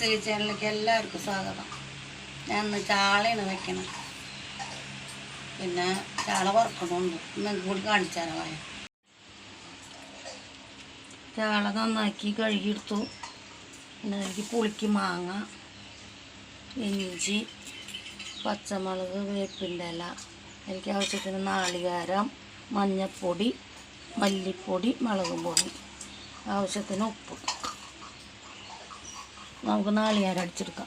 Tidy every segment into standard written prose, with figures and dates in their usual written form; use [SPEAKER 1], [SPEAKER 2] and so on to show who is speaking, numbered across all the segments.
[SPEAKER 1] Nursery ചാനലിലേക്ക് എല്ലാവർക്കും സ്വാഗതം. ഞാൻ ഇന്ന് ചാളയാണ് വെക്കണം. പിന്നെ ചാള വറുക്കണമുണ്ട്. നിങ്ങൾക്ക് കൂടി കാണിച്ചാലോ. ചാള നന്നാക്കി കഴുകിയെടുത്തു. പിന്നെ അതിലേക്ക് പുളിക്ക് മാങ്ങ, ഇഞ്ചി, പച്ചമുളക്, വേപ്പിൻ്റെ ഇല, എനിക്ക് ആവശ്യത്തിന് നാളികേരം, മഞ്ഞൾപ്പൊടി, മല്ലിപ്പൊടി, മുളകും പൊടി, ആവശ്യത്തിന് ഉപ്പ്. നമുക്ക് നാളികേരം അടിച്ചെടുക്കാം.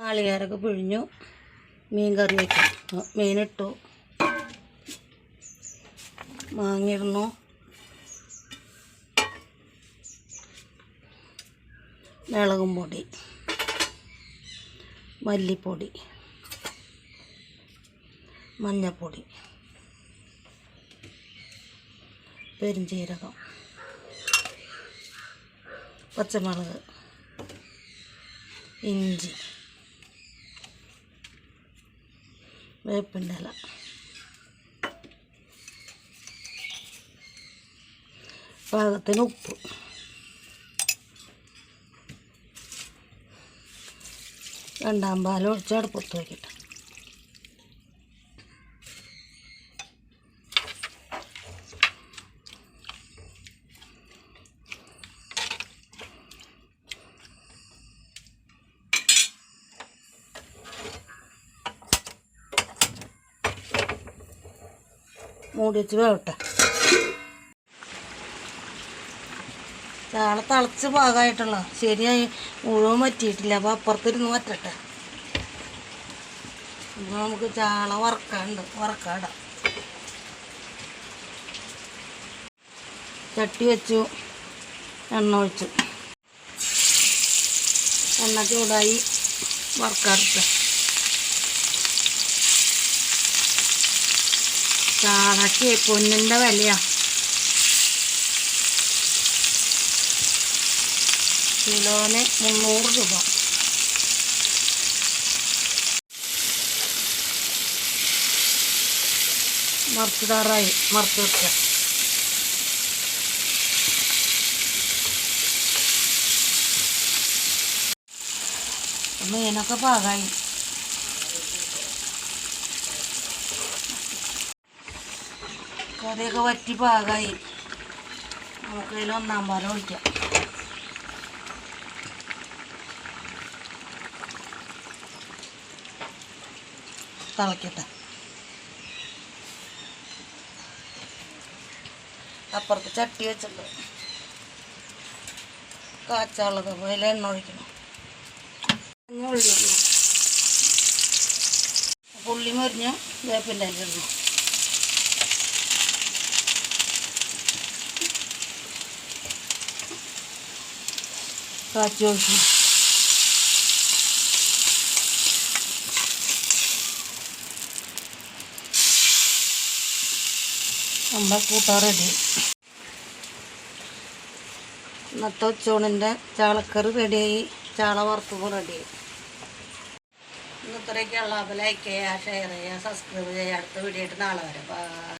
[SPEAKER 1] നാളികേരമൊക്കെ പിഴിഞ്ഞു. മീൻ കറി വയ്ക്കാം. മീനിട്ടു, മാങ്ങിയിരുന്നു, മുളകും പൊടി, മല്ലിപ്പൊടി, മഞ്ഞൾപ്പൊടി, പെരുംജീരകം, പച്ചമുളക്, ഇഞ്ചി, വേപ്പിൻ്റെ ഇല, പാകത്തിന് ഉപ്പ്. രണ്ടാം പാൽ ഒഴിച്ച് അടുപ്പത്ത് വയ്ക്കട്ടെ. മൂടി വെച്ച് വേവട്ടെ. ചാള തിളച്ച് പാകമായിട്ടുള്ള ശരിയായി മുഴുവൻ വറ്റിയിട്ടില്ല. അപ്പോൾ അപ്പുറത്തിരുന്ന് വറ്റട്ടെ. അപ്പോൾ നമുക്ക് ചാള വറക്കാടാം. ചട്ടി വെച്ചു, എണ്ണ ഒഴിച്ചു. എണ്ണ ചൂടായി, വറക്കാറിട്ട്. ചാളക്ക് പൊന്നിൻ്റെ വിലയാണ്. കിലോന് 300 രൂപ. മറിച്ചിടാറായി, മറിച്ച് വെക്കുക. മീനൊക്കെ പാകമായി. കറിയൊക്കെ വറ്റി പാകമായി. നമുക്കതിൽ ഒന്നാം പാലം ഒഴിക്കാം. തിളക്കട്ടെ. അപ്പുറത്ത് ചട്ടി വെച്ചിട്ടുണ്ട്. കാച്ചാളത് അതിൽ എണ്ണ ഒഴിക്കണം. ഉള്ളി പുള്ളി മരിഞ്ഞ് വേപ്പിൻ്റെ ഇല ഇടണം. കാച്ചി ഒഴിക്കണം. നമ്മുടെ കൂട്ടാൻ റെഡി. ഇന്നത്തെ ഉച്ചൂണിൻ്റെ ചാളക്കറി റെഡിയായി. ചാള വറുത്തതും റെഡിയായി. ഇന്നത്രയൊക്കെയുള്ള. അപ്പോൾ ലൈക്ക് ചെയ്യുക, ഷെയർ ചെയ്യുക, സബ്സ്ക്രൈബ് ചെയ്യുക. അടുത്ത വീഡിയോ ആയിട്ട് നാളെ വരെ.